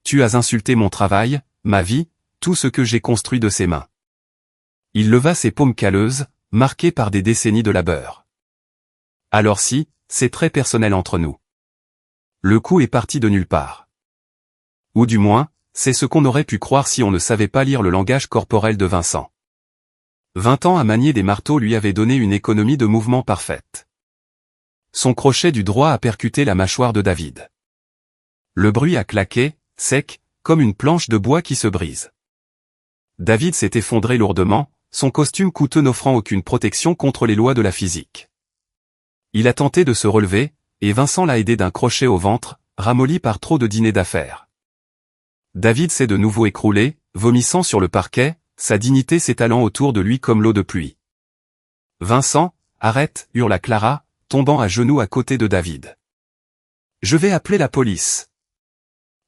Tu as insulté mon travail, ma vie, tout ce que j'ai construit de ses mains. » Il leva ses paumes calleuses, marquées par des décennies de labeur. « Alors si, c'est très personnel entre nous. Le coup est parti de nulle part. Ou du moins, c'est ce qu'on aurait pu croire si on ne savait pas lire le langage corporel de Vincent. 20 ans à manier des marteaux lui avaient donné une économie de mouvement parfaite. Son crochet du droit a percuté la mâchoire de David. Le bruit a claqué, sec, comme une planche de bois qui se brise. David s'est effondré lourdement, son costume coûteux n'offrant aucune protection contre les lois de la physique. Il a tenté de se relever, et Vincent l'a aidé d'un crochet au ventre, ramolli par trop de dîners d'affaires. David s'est de nouveau écroulé, vomissant sur le parquet, sa dignité s'étalant autour de lui comme l'eau de pluie. « Vincent, arrête !» hurla Clara, tombant à genoux à côté de David. « Je vais appeler la police. »«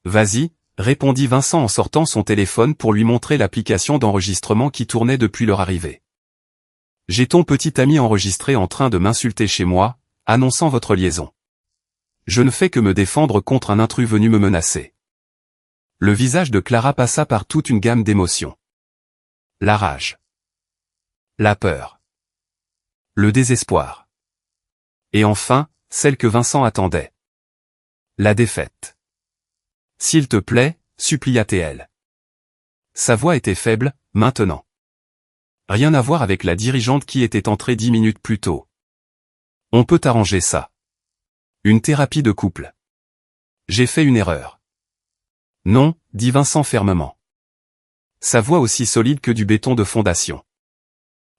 Vas-y !» répondit Vincent en sortant son téléphone pour lui montrer l'application d'enregistrement qui tournait depuis leur arrivée. « J'ai ton petit ami enregistré en train de m'insulter chez moi, annonçant votre liaison. Je ne fais que me défendre contre un intrus venu me menacer. » Le visage de Clara passa par toute une gamme d'émotions. La rage. La peur. Le désespoir. Et enfin, celle que Vincent attendait. La défaite. « S'il te plaît, supplia-t-elle. Sa voix était faible, maintenant. Rien à voir avec la dirigeante qui était entrée 10 minutes plus tôt. On peut arranger ça. Une thérapie de couple. J'ai fait une erreur. Non, dit Vincent fermement. Sa voix aussi solide que du béton de fondation.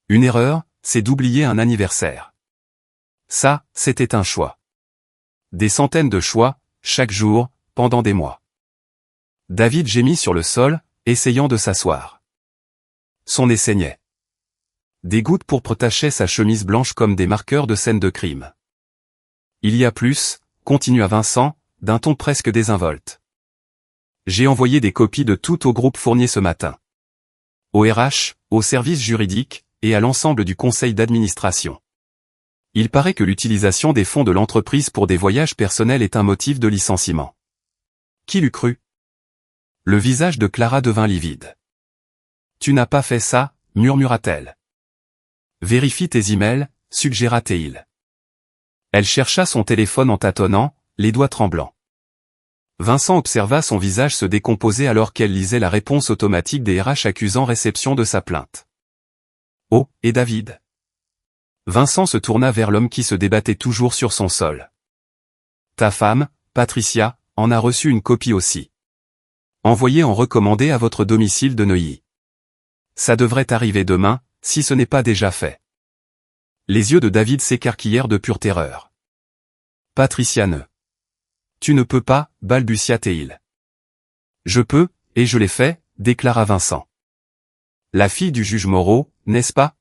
Une erreur, c'est d'oublier un anniversaire. Ça, c'était un choix. Des centaines de choix, chaque jour, pendant des mois. David gémit sur le sol, essayant de s'asseoir. Son nez saignait. Des gouttes pourpres tachaient sa chemise blanche comme des marqueurs de scène de crime. Il y a plus, continua Vincent, d'un ton presque désinvolte. J'ai envoyé des copies de tout au groupe Fournier ce matin. Au RH, au service juridique, et à l'ensemble du conseil d'administration. Il paraît que l'utilisation des fonds de l'entreprise pour des voyages personnels est un motif de licenciement. Qui l'eût cru? Le visage de Clara devint livide. Tu n'as pas fait ça, murmura-t-elle. Vérifie tes emails, suggéra Théil. Elle chercha son téléphone en tâtonnant, les doigts tremblants. Vincent observa son visage se décomposer alors qu'elle lisait la réponse automatique des RH accusant réception de sa plainte. Oh, et David? Vincent se tourna vers l'homme qui se débattait toujours sur son sol. Ta femme, Patricia, en a reçu une copie aussi. Envoyez en recommandé à votre domicile de Neuilly. Ça devrait arriver demain, si ce n'est pas déjà fait. Les yeux de David s'écarquillèrent de pure terreur. Patricia ne. Tu ne peux pas, balbutia Théil. Je peux, et je l'ai fait, déclara Vincent. La fille du juge Moreau, n'est-ce pas?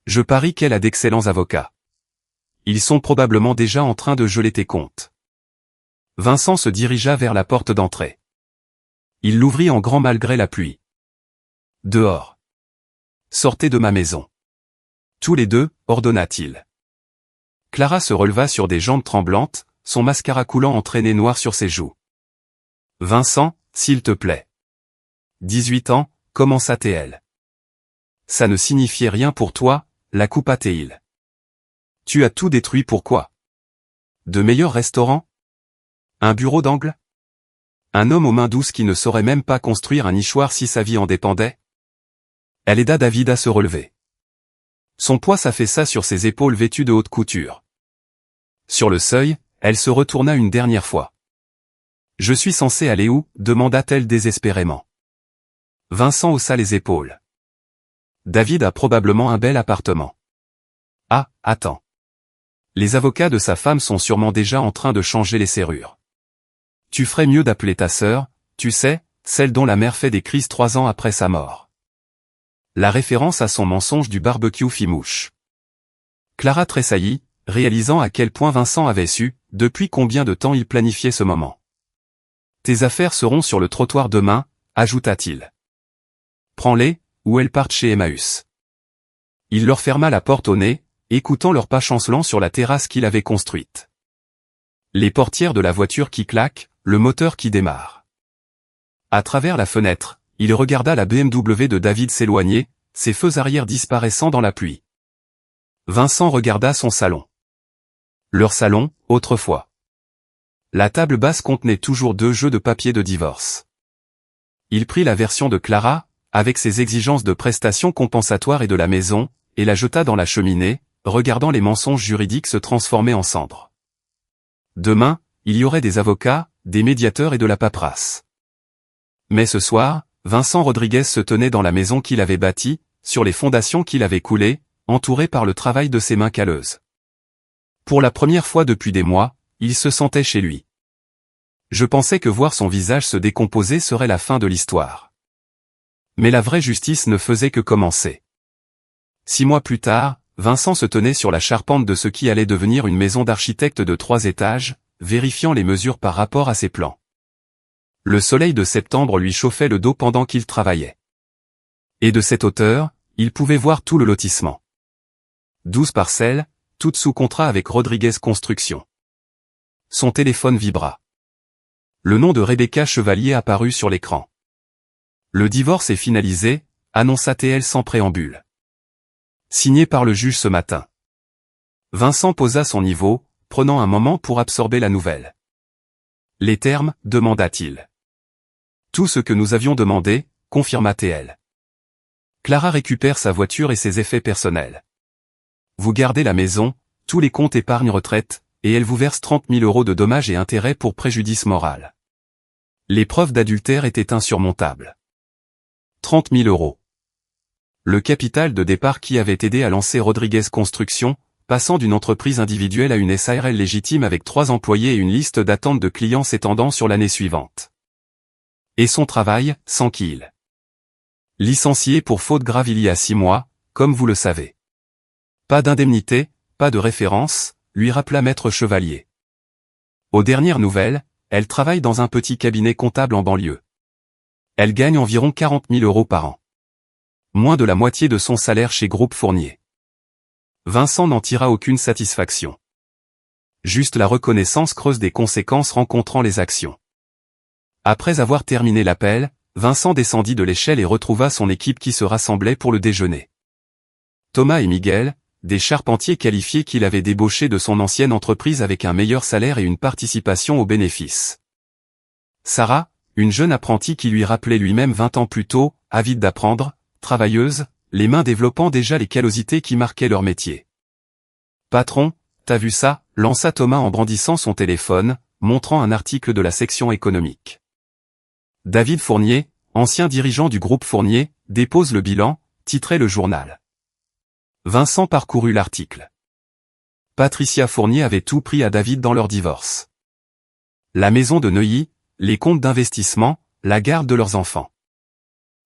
Je parie qu'elle a d'excellents avocats. Ils sont probablement déjà en train de geler tes comptes. Vincent se dirigea vers la porte d'entrée. Il l'ouvrit en grand malgré la pluie. Dehors. Sortez de ma maison. Tous les deux, ordonna-t-il. Clara se releva sur des jambes tremblantes, son mascara coulant en traînées noires sur ses joues. Vincent, s'il te plaît. 18 ans, commença Théil. Ça ne signifiait rien pour toi, la coupa Théil. Tu as tout détruit pourquoi? De meilleurs restaurants? Un bureau d'angle? Un homme aux mains douces qui ne saurait même pas construire un nichoir si sa vie en dépendait? Elle aida David à se relever. Son poids s'affaissa sur ses épaules vêtues de haute couture. Sur le seuil, elle se retourna une dernière fois. Je suis censé aller où? Demanda-t-elle désespérément. Vincent haussa les épaules. David a probablement un bel appartement. Ah, attends. Les avocats de sa femme sont sûrement déjà en train de changer les serrures. Tu ferais mieux d'appeler ta sœur, tu sais, celle dont la mère fait des crises 3 ans après sa mort. La référence à son mensonge du barbecue fit mouche. Clara tressaillit, réalisant à quel point Vincent avait su, depuis combien de temps il planifiait ce moment. Tes affaires seront sur le trottoir demain, ajouta-t-il. Prends-les, ou elles partent chez Emmaüs. Il leur ferma la porte au nez, écoutant leur pas chancelant sur la terrasse qu'il avait construite. Les portières de la voiture qui claquent, le moteur qui démarre. À travers la fenêtre, il regarda la BMW de David s'éloigner, ses feux arrière disparaissant dans la pluie. Vincent regarda son salon. Leur salon, autrefois. La table basse contenait toujours 2 jeux de papier de divorce. Il prit la version de Clara, avec ses exigences de prestations compensatoires et de la maison, et la jeta dans la cheminée, regardant les mensonges juridiques se transformer en cendres. Demain, il y aurait des avocats, des médiateurs et de la paperasse. Mais ce soir, Vincent Rodriguez se tenait dans la maison qu'il avait bâtie, sur les fondations qu'il avait coulées, entouré par le travail de ses mains calleuses. Pour la première fois depuis des mois, il se sentait chez lui. Je pensais que voir son visage se décomposer serait la fin de l'histoire. Mais la vraie justice ne faisait que commencer. 6 mois plus tard, Vincent se tenait sur la charpente de ce qui allait devenir une maison d'architecte de 3 étages, vérifiant les mesures par rapport à ses plans. Le soleil de septembre lui chauffait le dos pendant qu'il travaillait. Et de cette hauteur, il pouvait voir tout le lotissement. 12 parcelles, toutes sous contrat avec Rodriguez Construction. Son téléphone vibra. Le nom de Rebecca Chevalier apparut sur l'écran. Le divorce est finalisé, annonça TL sans préambule. Signé par le juge ce matin. Vincent posa son niveau, prenant un moment pour absorber la nouvelle. Les termes, demanda-t-il. Tout ce que nous avions demandé, confirma TL. Clara récupère sa voiture et ses effets personnels. Vous gardez la maison, tous les comptes épargne-retraite, et elle vous verse 30 000 € de dommages et intérêts pour préjudice moral. Les preuves d'adultère étaient insurmontables. 30 000 €. Le capital de départ qui avait aidé à lancer Rodriguez Construction, passant d'une entreprise individuelle à une SARL légitime avec 3 employés et une liste d'attente de clients s'étendant sur l'année suivante. Et son travail, sans qu'il. Licencié pour faute grave il y a 6 mois, comme vous le savez. Pas d'indemnité, pas de référence, lui rappela Maître Chevalier. Aux dernières nouvelles, elle travaille dans un petit cabinet comptable en banlieue. Elle gagne environ 40 000 € par an. Moins de la moitié de son salaire chez Groupe Fournier. Vincent n'en tira aucune satisfaction. Juste la reconnaissance creuse des conséquences rencontrant les actions. Après avoir terminé l'appel, Vincent descendit de l'échelle et retrouva son équipe qui se rassemblait pour le déjeuner. Thomas et Miguel, des charpentiers qualifiés qu'il avait débauchés de son ancienne entreprise avec un meilleur salaire et une participation aux bénéfices. Sarah, une jeune apprentie qui lui rappelait lui-même 20 ans plus tôt, avide d'apprendre, travailleuse, les mains développant déjà les callosités qui marquaient leur métier. Patron, t'as vu ça, lança Thomas en brandissant son téléphone, montrant un article de la section économique. David Fournier, ancien dirigeant du groupe Fournier, dépose le bilan, titrait le journal. Vincent parcourut l'article. Patricia Fournier avait tout pris à David dans leur divorce. La maison de Neuilly, les comptes d'investissement, la garde de leurs enfants.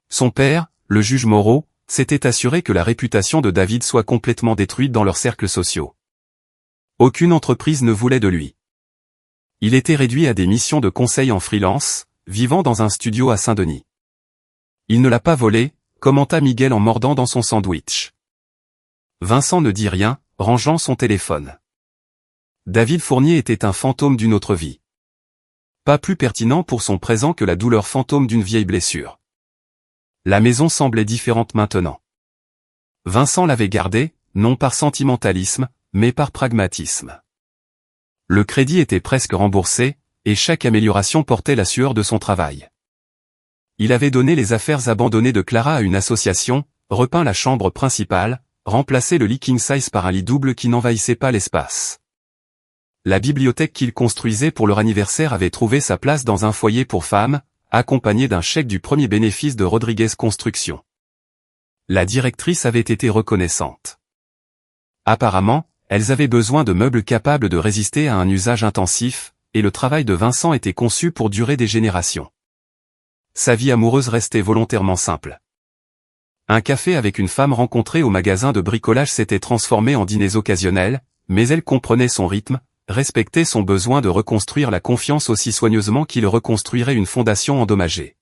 Son père, le juge Moreau, s'était assuré que la réputation de David soit complètement détruite dans leurs cercles sociaux. Aucune entreprise ne voulait de lui. Il était réduit à des missions de conseil en freelance, vivant dans un studio à Saint-Denis. Il ne l'a pas volé, commenta Miguel en mordant dans son sandwich. Vincent ne dit rien, rangeant son téléphone. David Fournier était un fantôme d'une autre vie. Pas plus pertinent pour son présent que la douleur fantôme d'une vieille blessure. La maison semblait différente maintenant. Vincent l'avait gardée, non par sentimentalisme, mais par pragmatisme. Le crédit était presque remboursé, et chaque amélioration portait la sueur de son travail. Il avait donné les affaires abandonnées de Clara à une association, repeint la chambre principale, remplacé le lit king size par un lit double qui n'envahissait pas l'espace. La bibliothèque qu'il construisait pour leur anniversaire avait trouvé sa place dans un foyer pour femmes, accompagné d'un chèque du premier bénéfice de Rodriguez Construction. La directrice avait été reconnaissante. Apparemment, elles avaient besoin de meubles capables de résister à un usage intensif, et le travail de Vincent était conçu pour durer des générations. Sa vie amoureuse restait volontairement simple. Un café avec une femme rencontrée au magasin de bricolage s'était transformé en dîners occasionnels, mais elle comprenait son rythme, respectait son besoin de reconstruire la confiance aussi soigneusement qu'il reconstruirait une fondation endommagée.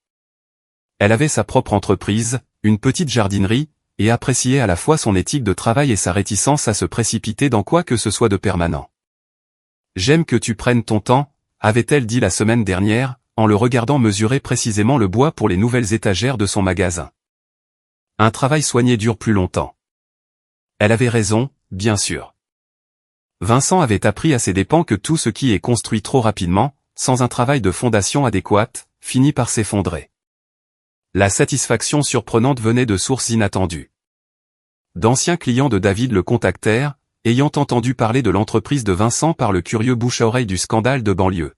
Elle avait sa propre entreprise, une petite jardinerie, et appréciait à la fois son éthique de travail et sa réticence à se précipiter dans quoi que ce soit de permanent. « J'aime que tu prennes ton temps », avait-elle dit la semaine dernière, en le regardant mesurer précisément le bois pour les nouvelles étagères de son magasin. Un travail soigné dure plus longtemps. Elle avait raison, bien sûr. Vincent avait appris à ses dépens que tout ce qui est construit trop rapidement, sans un travail de fondation adéquate, finit par s'effondrer. La satisfaction surprenante venait de sources inattendues. D'anciens clients de David le contactèrent, ayant entendu parler de l'entreprise de Vincent par le curieux bouche-à-oreille du scandale de banlieue.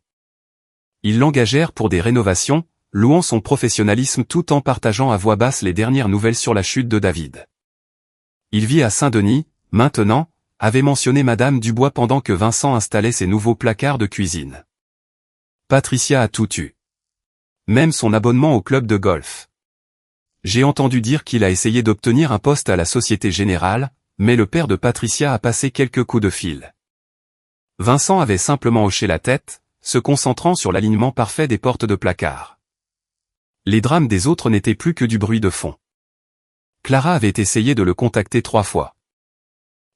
Ils l'engagèrent pour des rénovations, louant son professionnalisme tout en partageant à voix basse les dernières nouvelles sur la chute de David. Il vit à Saint-Denis, maintenant, avait mentionné Madame Dubois pendant que Vincent installait ses nouveaux placards de cuisine. Patricia a tout eu. Même son abonnement au club de golf. J'ai entendu dire qu'il a essayé d'obtenir un poste à la Société Générale, mais le père de Patricia a passé quelques coups de fil. Vincent avait simplement hoché la tête, se concentrant sur l'alignement parfait des portes de placard. Les drames des autres n'étaient plus que du bruit de fond. Clara avait essayé de le contacter 3 fois.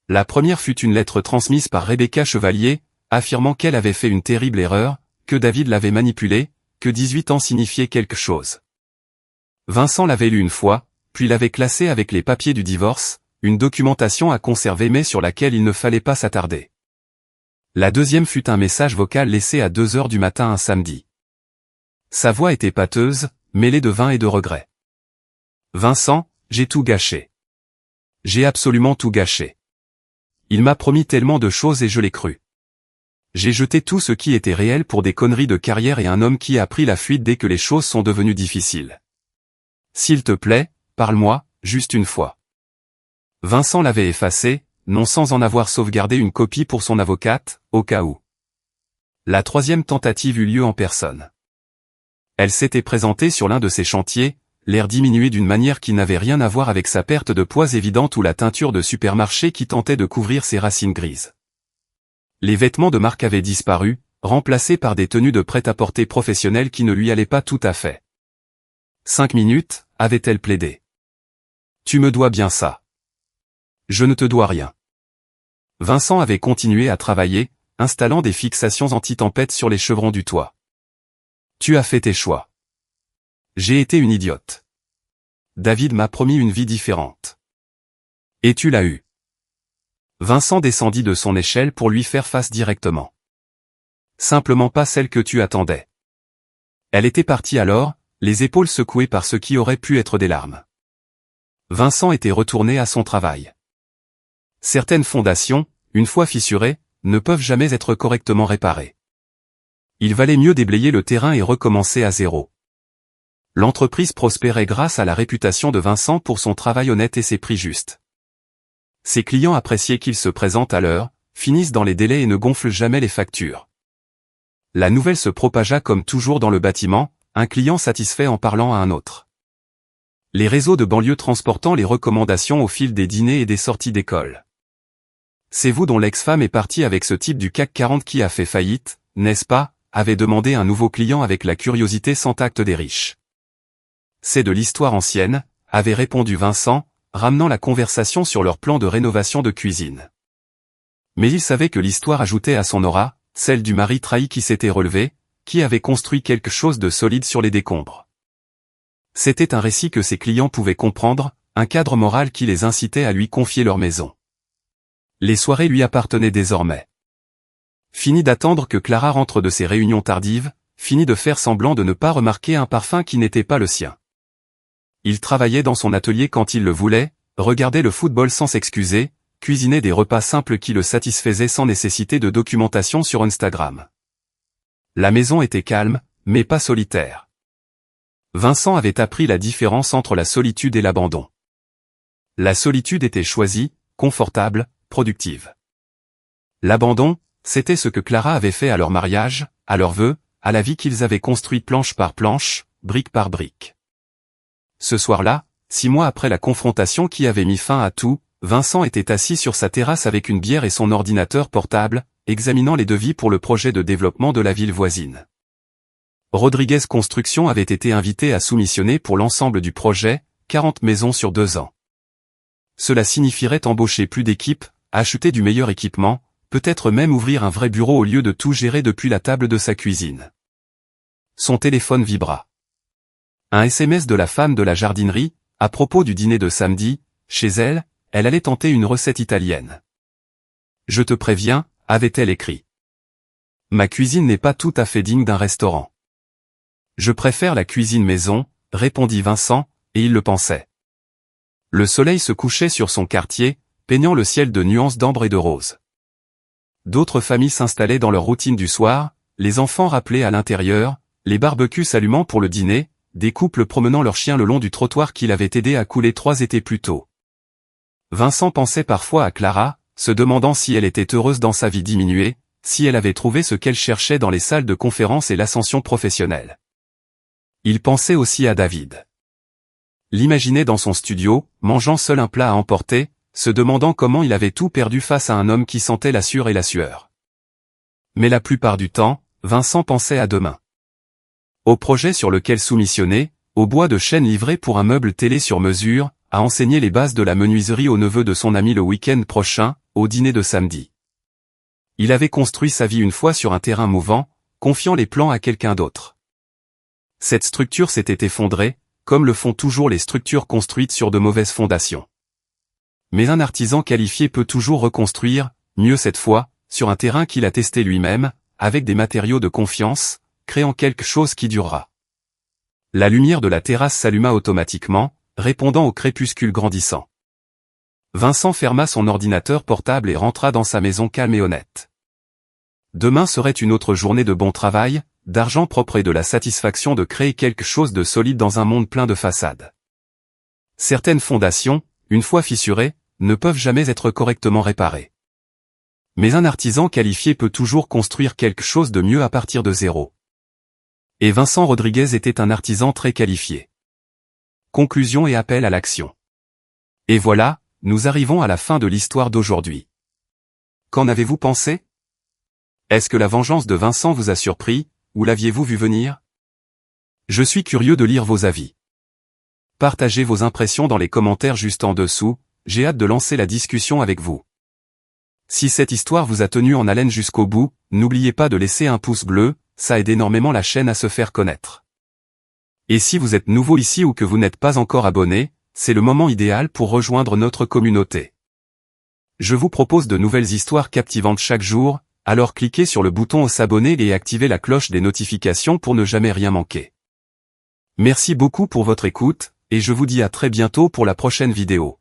La première fut une lettre transmise par Rebecca Chevalier, affirmant qu'elle avait fait une terrible erreur, que David l'avait manipulée, que 18 ans signifiait quelque chose. Vincent l'avait lu une fois, puis l'avait classée avec les papiers du divorce, une documentation à conserver mais sur laquelle il ne fallait pas s'attarder. La deuxième fut un message vocal laissé à 2 heures du matin un samedi. Sa voix était pâteuse, mêlée de vin et de regret. Vincent, j'ai tout gâché. J'ai absolument tout gâché. Il m'a promis tellement de choses et je l'ai cru. J'ai jeté tout ce qui était réel pour des conneries de carrière et un homme qui a pris la fuite dès que les choses sont devenues difficiles. S'il te plaît, parle-moi, juste une fois. Vincent l'avait effacé, non sans en avoir sauvegardé une copie pour son avocate, au cas où. La troisième tentative eut lieu en personne. Elle s'était présentée sur l'un de ses chantiers, l'air diminué d'une manière qui n'avait rien à voir avec sa perte de poids évidente ou la teinture de supermarché qui tentait de couvrir ses racines grises. Les vêtements de marque avaient disparu, remplacés par des tenues de prêt-à-porter professionnelles qui ne lui allaient pas tout à fait. 5 minutes, avait-elle plaidé. Tu me dois bien ça. Je ne te dois rien. Vincent avait continué à travailler, installant des fixations anti-tempête sur les chevrons du toit. Tu as fait tes choix. J'ai été une idiote. David m'a promis une vie différente. Et tu l'as eue. Vincent descendit de son échelle pour lui faire face directement. Simplement pas celle que tu attendais. Elle était partie alors, les épaules secouées par ce qui aurait pu être des larmes. Vincent était retourné à son travail. Certaines fondations, une fois fissurées, ne peuvent jamais être correctement réparées. Il valait mieux déblayer le terrain et recommencer à zéro. L'entreprise prospérait grâce à la réputation de Vincent pour son travail honnête et ses prix justes. Ses clients appréciaient qu'il se présente à l'heure, finisse dans les délais et ne gonfle jamais les factures. La nouvelle se propagea comme toujours dans le bâtiment, un client satisfait en parlant à un autre. Les réseaux de banlieue transportant les recommandations au fil des dîners et des sorties d'école. C'est vous dont l'ex-femme est partie avec ce type du CAC 40 qui a fait faillite, n'est-ce pas, avait demandé un nouveau client avec la curiosité sans tact des riches. C'est de l'histoire ancienne, avait répondu Vincent, ramenant la conversation sur leur plan de rénovation de cuisine. Mais il savait que l'histoire ajoutait à son aura, celle du mari trahi qui s'était relevé, qui avait construit quelque chose de solide sur les décombres. C'était un récit que ses clients pouvaient comprendre, un cadre moral qui les incitait à lui confier leur maison. Les soirées lui appartenaient désormais. Fini d'attendre que Clara rentre de ses réunions tardives, fini de faire semblant de ne pas remarquer un parfum qui n'était pas le sien. Il travaillait dans son atelier quand il le voulait, regardait le football sans s'excuser, cuisinait des repas simples qui le satisfaisaient sans nécessité de documentation sur Instagram. La maison était calme, mais pas solitaire. Vincent avait appris la différence entre la solitude et l'abandon. La solitude était choisie, confortable, productive. L'abandon, c'était ce que Clara avait fait à leur mariage, à leurs vœux, à la vie qu'ils avaient construite planche par planche, brique par brique. Ce soir-là, 6 mois après la confrontation qui avait mis fin à tout, Vincent était assis sur sa terrasse avec une bière et son ordinateur portable, examinant les devis pour le projet de développement de la ville voisine. Rodriguez Construction avait été invité à soumissionner pour l'ensemble du projet, 40 maisons sur 2 ans. Cela signifierait embaucher plus d'équipes, acheter du meilleur équipement, peut-être même ouvrir un vrai bureau au lieu de tout gérer depuis la table de sa cuisine. Son téléphone vibra. Un SMS de la femme de la jardinerie, à propos du dîner de samedi, chez elle, elle allait tenter une recette italienne. Je te préviens, avait-elle écrit. Ma cuisine n'est pas tout à fait digne d'un restaurant. Je préfère la cuisine maison, répondit Vincent, et il le pensait. Le soleil se couchait sur son quartier, peignant le ciel de nuances d'ambre et de rose. D'autres familles s'installaient dans leur routine du soir, les enfants rappelés à l'intérieur, les barbecues s'allumant pour le dîner, des couples promenant leurs chiens le long du trottoir qu'il avait aidé à couler 3 étés plus tôt. Vincent pensait parfois à Clara, se demandant si elle était heureuse dans sa vie diminuée, si elle avait trouvé ce qu'elle cherchait dans les salles de conférence et l'ascension professionnelle. Il pensait aussi à David. L'imaginait dans son studio, mangeant seul un plat à emporter, se demandant comment il avait tout perdu face à un homme qui sentait la sueur et la sueur. Mais la plupart du temps, Vincent pensait à demain. Au projet sur lequel soumissionner, au bois de chêne livré pour un meuble télé sur mesure, à enseigner les bases de la menuiserie au neveu de son ami le week-end prochain, au dîner de samedi. Il avait construit sa vie une fois sur un terrain mouvant, confiant les plans à quelqu'un d'autre. Cette structure s'était effondrée, comme le font toujours les structures construites sur de mauvaises fondations. Mais un artisan qualifié peut toujours reconstruire, mieux cette fois, sur un terrain qu'il a testé lui-même, avec des matériaux de confiance, créant quelque chose qui durera. La lumière de la terrasse s'alluma automatiquement, répondant au crépuscule grandissant. Vincent ferma son ordinateur portable et rentra dans sa maison calme et honnête. Demain serait une autre journée de bon travail, d'argent propre et de la satisfaction de créer quelque chose de solide dans un monde plein de façades. Certaines fondations, une fois fissurées, ne peuvent jamais être correctement réparées. Mais un artisan qualifié peut toujours construire quelque chose de mieux à partir de zéro. Et Vincent Rodriguez était un artisan très qualifié. Conclusion et appel à l'action. Et voilà, nous arrivons à la fin de l'histoire d'aujourd'hui. Qu'en avez-vous pensé? Est-ce que la vengeance de Vincent vous a surpris, ou l'aviez-vous vu venir? Je suis curieux de lire vos avis. Partagez vos impressions dans les commentaires juste en dessous, j'ai hâte de lancer la discussion avec vous. Si cette histoire vous a tenu en haleine jusqu'au bout, n'oubliez pas de laisser un pouce bleu, ça aide énormément la chaîne à se faire connaître. Et si vous êtes nouveau ici ou que vous n'êtes pas encore abonné, c'est le moment idéal pour rejoindre notre communauté. Je vous propose de nouvelles histoires captivantes chaque jour, alors cliquez sur le bouton s'abonner et activez la cloche des notifications pour ne jamais rien manquer. Merci beaucoup pour votre écoute, et je vous dis à très bientôt pour la prochaine vidéo.